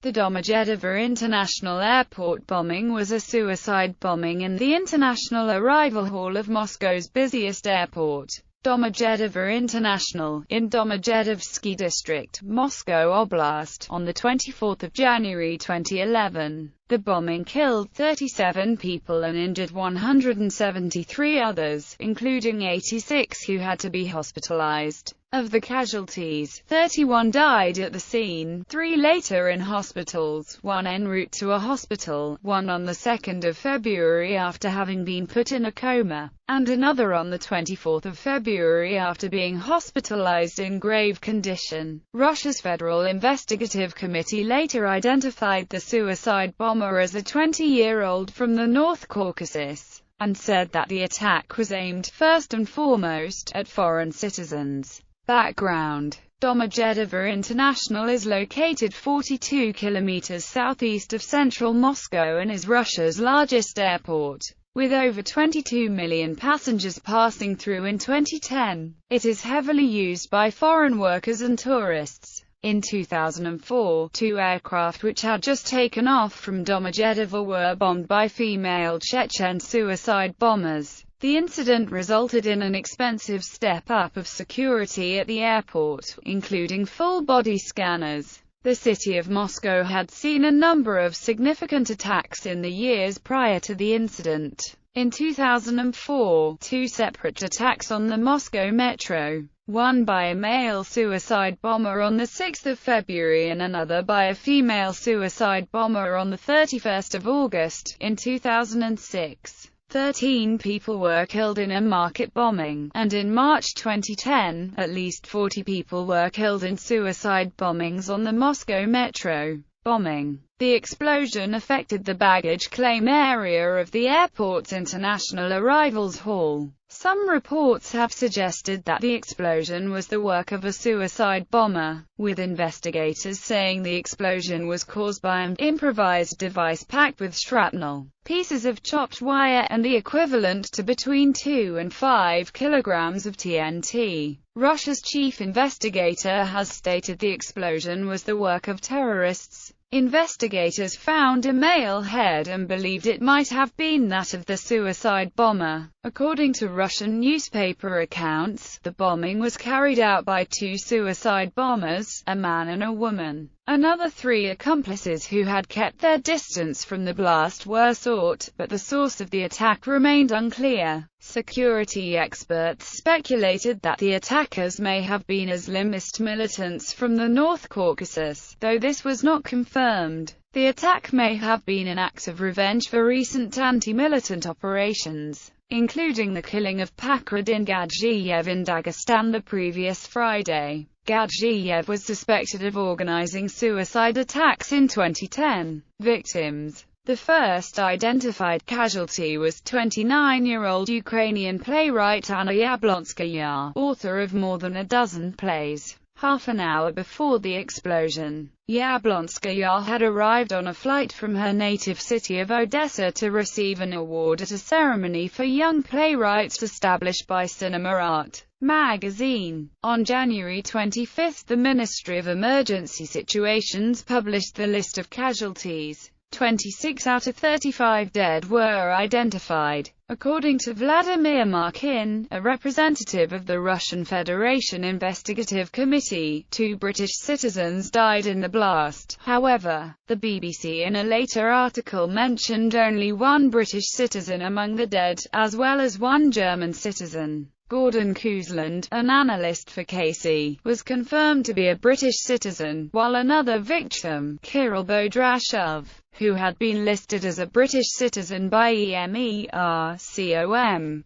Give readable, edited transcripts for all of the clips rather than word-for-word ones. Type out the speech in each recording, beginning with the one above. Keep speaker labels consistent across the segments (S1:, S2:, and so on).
S1: The Domodedovo International Airport bombing was a suicide bombing in the international arrival hall of Moscow's busiest airport, Domodedovo International, in Domodedovsky District, Moscow Oblast, on 24 January 2011. The bombing killed 37 people and injured 173 others, including 86 who had to be hospitalized. Of the casualties, 31 died at the scene, 3 later in hospitals, 1 en route to a hospital, 1 on the 2nd of February after having been put in a coma, and another on the 24th of February after being hospitalized in grave condition. Russia's Federal Investigative Committee later identified the suicide bomber as a 20-year-old from the North Caucasus, and said that the attack was aimed, first and foremost, at foreign citizens. Background: Domodedovo International is located 42 kilometers southeast of central Moscow and is Russia's largest airport, with over 22 million passengers passing through in 2010. It is heavily used by foreign workers and tourists. In 2004, 2 aircraft which had just taken off from Domodedovo were bombed by female Chechen suicide bombers. The incident resulted in an expensive step-up of security at the airport, including full-body scanners. The city of Moscow had seen a number of significant attacks in the years prior to the incident. In 2004, 2 separate attacks on the Moscow metro, one by a male suicide bomber on 6 February and another by a female suicide bomber on 31 August, in 2006. 13 people were killed in a market bombing, and in March 2010, at least 40 people were killed in suicide bombings on the Moscow metro bombing. The explosion affected the baggage claim area of the airport's international arrivals hall. Some reports have suggested that the explosion was the work of a suicide bomber, with investigators saying the explosion was caused by an improvised device packed with shrapnel, pieces of chopped wire and the equivalent to between 2 and 5 kilograms of TNT. Russia's chief investigator has stated the explosion was the work of terrorists. Investigators found a male head and believed it might have been that of the suicide bomber. According to Russian newspaper accounts, the bombing was carried out by 2 suicide bombers, a man and a woman. Another 3 accomplices who had kept their distance from the blast were sought, but the source of the attack remained unclear. Security experts speculated that the attackers may have been Islamist militants from the North Caucasus, though this was not confirmed. The attack may have been an act of revenge for recent anti-militant operations, including the killing of Pakradin Gadjiev in Dagestan the previous Friday. Gadjiev was suspected of organizing suicide attacks in 2010. Victims: the first identified casualty was 29-year-old Ukrainian playwright Anna Yablonskaya, author of more than a dozen plays. Half an hour before the explosion, Yablonskaya had arrived on a flight from her native city of Odessa to receive an award at a ceremony for young playwrights established by Cinema Art magazine. On January 25, the Ministry of Emergency Situations published the list of casualties. 26 out of 35 dead were identified. According to Vladimir Markin, a representative of the Russian Federation Investigative Committee, 2 British citizens died in the blast. However, the BBC in a later article mentioned only 1 British citizen among the dead, as well as 1 German citizen. Gordon Koosland, an analyst for KC, was confirmed to be a British citizen, while another victim, Kirill Bodrashov, who had been listed as a British citizen by EMERCOM,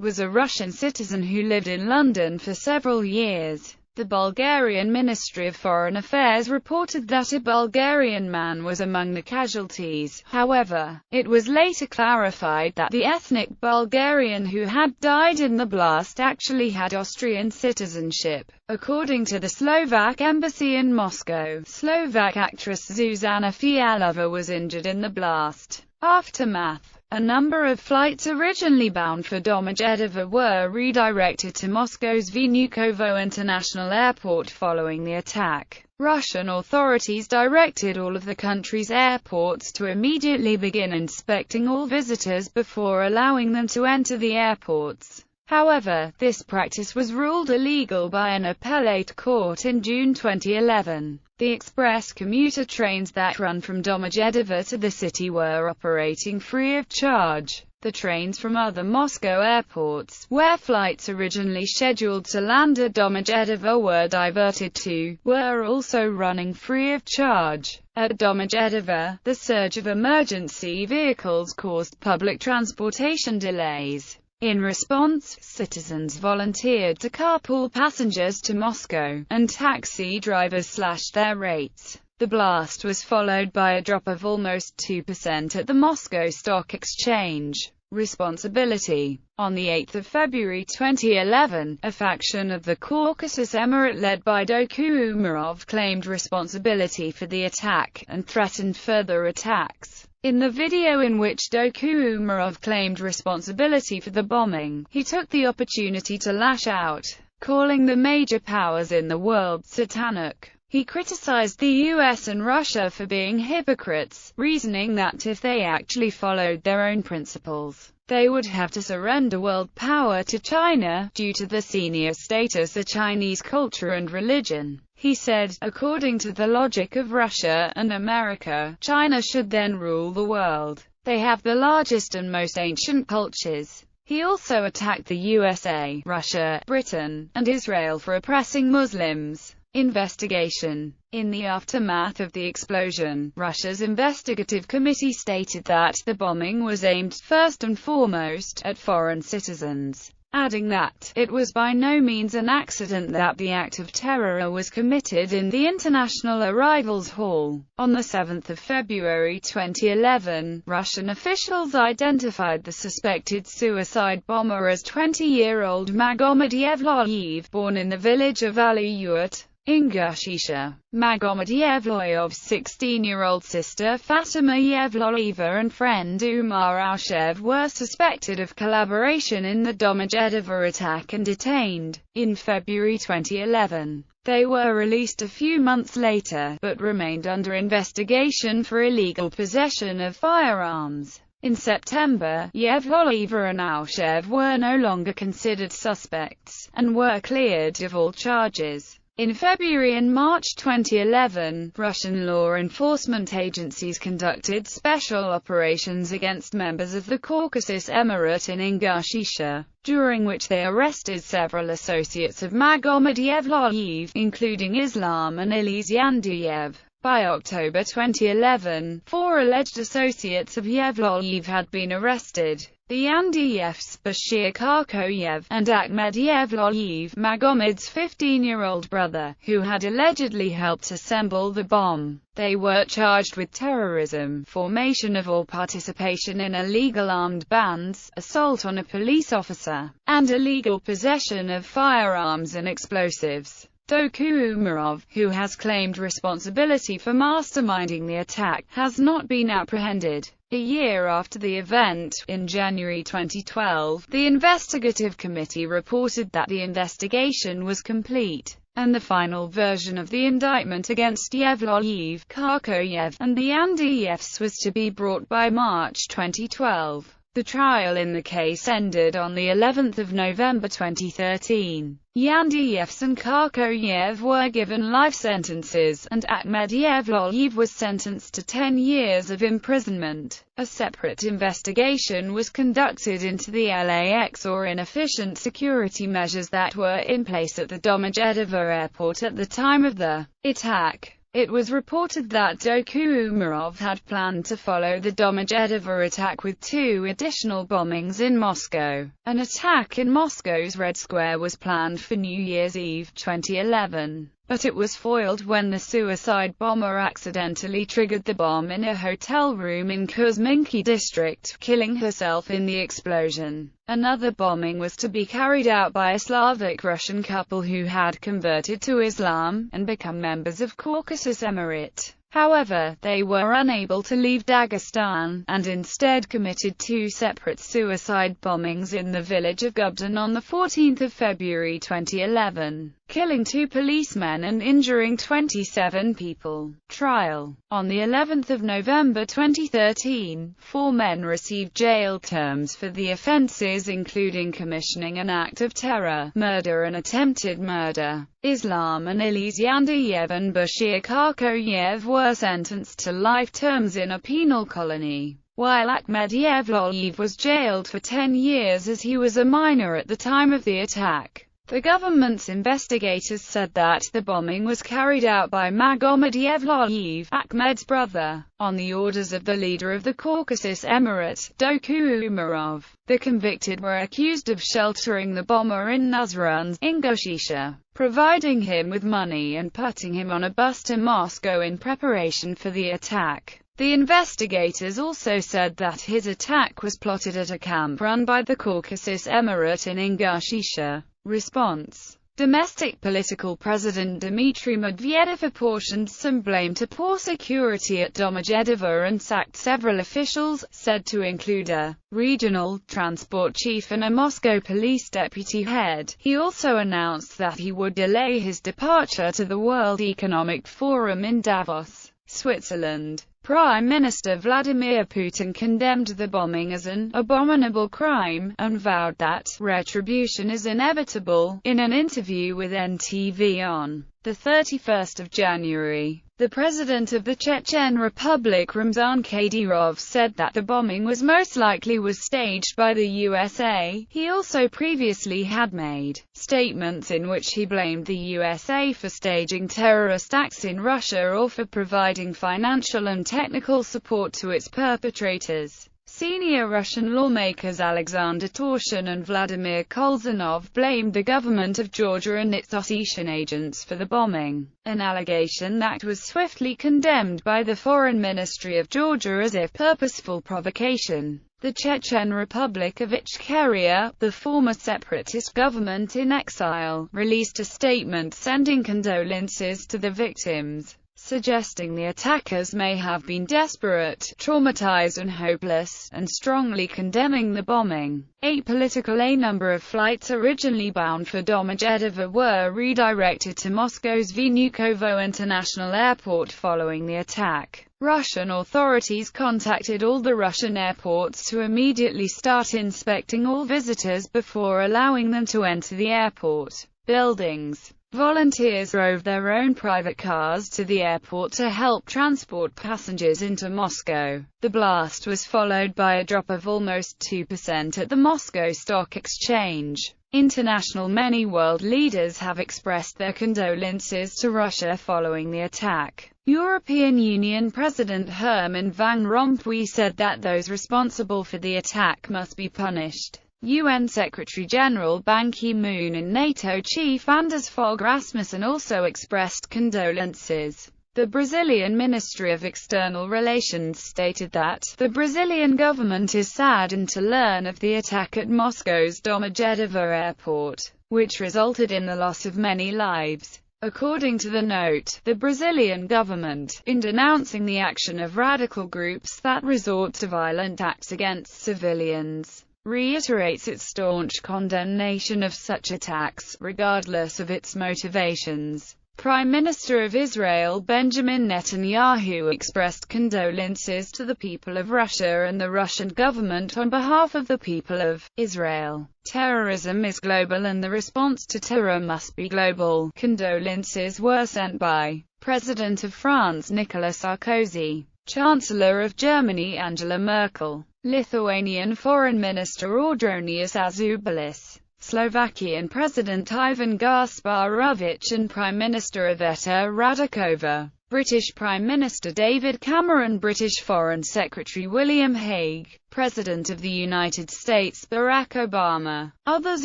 S1: was a Russian citizen who lived in London for several years. The Bulgarian Ministry of Foreign Affairs reported that a Bulgarian man was among the casualties. However, it was later clarified that the ethnic Bulgarian who had died in the blast actually had Austrian citizenship. According to the Slovak embassy in Moscow, Slovak actress Zuzana Fialova was injured in the blast. Aftermath: a number of flights originally bound for Domodedovo were redirected to Moscow's Vnukovo International Airport following the attack. Russian authorities directed all of the country's airports to immediately begin inspecting all visitors before allowing them to enter the airports. However, this practice was ruled illegal by an appellate court in June 2011. The express commuter trains that run from Domodedovo to the city were operating free of charge. The trains from other Moscow airports, where flights originally scheduled to land at Domodedovo were diverted to, were also running free of charge. At Domodedovo, the surge of emergency vehicles caused public transportation delays. In response, citizens volunteered to carpool passengers to Moscow, and taxi drivers slashed their rates. The blast was followed by a drop of almost 2% at the Moscow Stock Exchange. Responsibility. On 8 February 2011, a faction of the Caucasus Emirate led by Doku Umarov claimed responsibility for the attack, and threatened further attacks. In the video in which Doku Umarov claimed responsibility for the bombing, he took the opportunity to lash out, calling the major powers in the world satanic. He criticized the US and Russia for being hypocrites, reasoning that if they actually followed their own principles, they would have to surrender world power to China, due to the senior status of Chinese culture and religion. He said, according to the logic of Russia and America, China should then rule the world. They have the largest and most ancient cultures. He also attacked the USA, Russia, Britain, and Israel for oppressing Muslims. Investigation. In the aftermath of the explosion, Russia's investigative committee stated that the bombing was aimed first and foremost at foreign citizens, adding that it was by no means an accident that the act of terror was committed in the International Arrivals Hall. On 7 February 2011, Russian officials identified the suspected suicide bomber as 20-year-old Magomed Yevloyev, born in the village of Aliyurt, Ingushetia. Magomed Yevloyev's 16-year-old sister Fatima Yevloyeva and friend Umar Alshev were suspected of collaboration in the Domodedovo attack and detained. In February 2011, they were released a few months later, but remained under investigation for illegal possession of firearms. In September, Yevloyeva and Alshev were no longer considered suspects, and were cleared of all charges. In February and March 2011, Russian law enforcement agencies conducted special operations against members of the Caucasus Emirate in Ingushetia, during which they arrested several associates of Magomed Yevloyev, including Islam and Ilyas Yanduyev. By October 2011, 4 alleged associates of Yevloyev had been arrested. The Yanduyevs, Bashir Karkoyev, and Ahmed Yevloyev, Magomed's 15-year-old brother, who had allegedly helped assemble the bomb. They were charged with terrorism, formation of or participation in illegal armed bands, assault on a police officer, and illegal possession of firearms and explosives. Doku Umarov, who has claimed responsibility for masterminding the attack, has not been apprehended. A year after the event, in January 2012, the investigative committee reported that the investigation was complete, and the final version of the indictment against Yevloyev, Karkoyev, and the Yanduyevs was to be brought by March 2012. The trial in the case ended on the 11th of November 2013. Yanduyevs and Karkoyev were given life sentences, and Ahmed Yevloyev was sentenced to 10 years of imprisonment. A separate investigation was conducted into the LAX or inefficient security measures that were in place at the Domodedovo airport at the time of the attack. It was reported that Doku Umarov had planned to follow the Domodedovo attack with 2 additional bombings in Moscow. An attack in Moscow's Red Square was planned for New Year's Eve 2011, but it was foiled when the suicide bomber accidentally triggered the bomb in a hotel room in Kuzminki district, killing herself in the explosion. Another bombing was to be carried out by a Slavic Russian couple who had converted to Islam, and become members of Caucasus Emirate. However, they were unable to leave Dagestan, and instead committed 2 separate suicide bombings in the village of Gubdan on 14 February 2011. killing 2 policemen and injuring 27 people. Trial. On the 11th of November 2013, 4 men received jail terms for the offences including commissioning an act of terror, murder and attempted murder. Islam and Ilyas Yandayev and Bashir Karkoyev were sentenced to life terms in a penal colony, while Ahmed Yevloyev was jailed for 10 years as he was a minor at the time of the attack. The government's investigators said that the bombing was carried out by Magomed Yevloyev, Ahmed's brother, on the orders of the leader of the Caucasus Emirate, Doku Umarov. The convicted were accused of sheltering the bomber in Nazran's, Ingushetia, providing him with money and putting him on a bus to Moscow in preparation for the attack. The investigators also said that his attack was plotted at a camp run by the Caucasus Emirate in Ingushetia. Response. Domestic political President Dmitry Medvedev apportioned some blame to poor security at Domodedovo and sacked several officials, said to include a regional transport chief and a Moscow police deputy head. He also announced that he would delay his departure to the World Economic Forum in Davos, Switzerland. Prime Minister Vladimir Putin condemned the bombing as an abominable crime, and vowed that retribution is inevitable. In an interview with NTV on the 31st of January, the president of the Chechen Republic Ramzan Kadyrov said that the bombing was most likely staged by the USA. He also previously had made statements in which he blamed the USA for staging terrorist acts in Russia or for providing financial and technical support to its perpetrators. Senior Russian lawmakers Alexander Torshin and Vladimir Kolzanov blamed the government of Georgia and its Ossetian agents for the bombing, an allegation that was swiftly condemned by the Foreign Ministry of Georgia as if purposeful provocation. The Chechen Republic of Ichkeria, the former separatist government in exile, released a statement sending condolences to the victims, suggesting the attackers may have been desperate, traumatized and hopeless, and strongly condemning the bombing. A number of flights originally bound for Domodedovo were redirected to Moscow's Vnukovo International Airport following the attack. Russian authorities contacted all the Russian airports to immediately start inspecting all visitors before allowing them to enter the airport buildings. Volunteers drove their own private cars to the airport to help transport passengers into Moscow. The blast was followed by a drop of almost 2% at the Moscow Stock Exchange. Many world leaders have expressed their condolences to Russia following the attack. European Union President Herman Van Rompuy said that those responsible for the attack must be punished. UN Secretary-General Ban Ki-moon and NATO Chief Anders Fogh Rasmussen also expressed condolences. The Brazilian Ministry of External Relations stated that the Brazilian government is saddened to learn of the attack at Moscow's Domodedovo Airport, which resulted in the loss of many lives. According to the note, the Brazilian government, in denouncing the action of radical groups that resort to violent acts against civilians, reiterates its staunch condemnation of such attacks, regardless of its motivations. Prime Minister of Israel Benjamin Netanyahu expressed condolences to the people of Russia and the Russian government on behalf of the people of Israel. Terrorism is global and the response to terror must be global. Condolences were sent by President of France Nicolas Sarkozy, Chancellor of Germany Angela Merkel, Lithuanian Foreign Minister Audronius Azubalis, Slovakian President Ivan Gasparovich and Prime Minister Iveta Radikova, British Prime Minister David Cameron, British Foreign Secretary William Hague, President of the United States Barack Obama. Others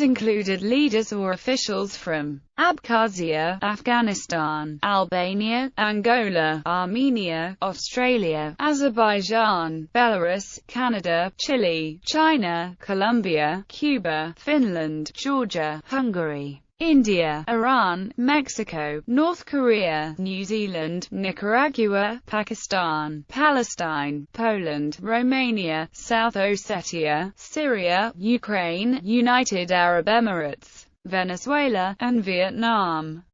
S1: included leaders or officials from Abkhazia, Afghanistan, Albania, Angola, Armenia, Australia, Azerbaijan, Belarus, Canada, Chile, China, Colombia, Cuba, Finland, Georgia, Hungary, India, Iran, Mexico, North Korea, New Zealand, Nicaragua, Pakistan, Palestine, Poland, Romania, South Ossetia, Syria, Ukraine, United Arab Emirates, Venezuela, and Vietnam.